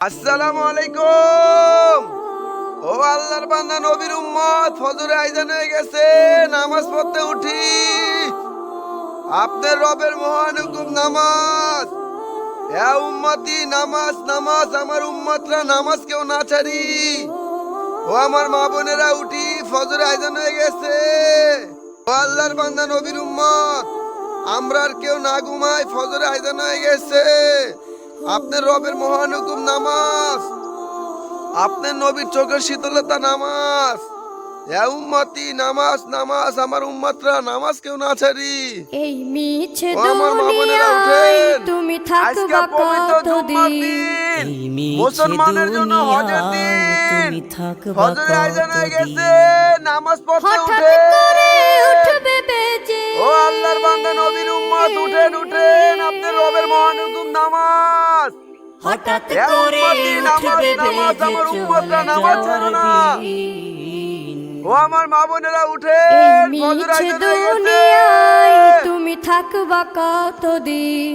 আসসালামু আলাইকুম। ও আল্লাহর বান্দা নবীর উম্মত, ফজরে আজান হয়ে গেছে, নামাজ পড়তে উঠি। আপনার রবের মহান হুকুম নামাজ। এ উম্মতি, নামাজ নামাজ, আমার উম্মতরা নামাজ কেউ না ছাড়ি। ও আমার মা বোনেরা উঠি, ফজরে আজান হয়ে গেছে। ও আল্লাহর বান্দা নবীর উম্মত, আমরা আর কেউ না ঘুমাই, ফজরে আজান হয়ে গেছে। আপনার রবের মহান হুকুম নামাজ, আপনার নবীর চোখের শীতলতা নামাজ। এ উম্মতি, নামাজ নামাজ, আমার উম্মতরা নামাজ কেউ না ছাড়ি। এই মিছে ও আমার মা বোনেরা দুনিয়ায় উঠেন, তুমি আজকে থাকবা পবিত্র জুম্মার কতদিন? দিন, এই মিছে মুসলমানের জন্য হজের দুনিয়ায় দিন। তুমি থাকবা ফজরের আজান হয়ে গেছে, কতদিন? নামাজ পড়তে হঠাৎ উঠে। করে উঠবে বেজে, ও আল্লাহর বান্দা নবীর উম্মত, উঠেন উঠেন, আপনার রবের মহান হুকুম নামাজ। হঠাৎ এ করে উম্মতি, নামাজ উঠবে নামাজ, বেজে আমার চলে উম্মতরা নামাজ ছাড়ো যাওয়ার না। দিন। ও আমার মা বোনেরা এই উঠেন, ফজর মিছে আজান হয়ে গেছে। দুনিয়ায় তুমি থাকবা কতদিন?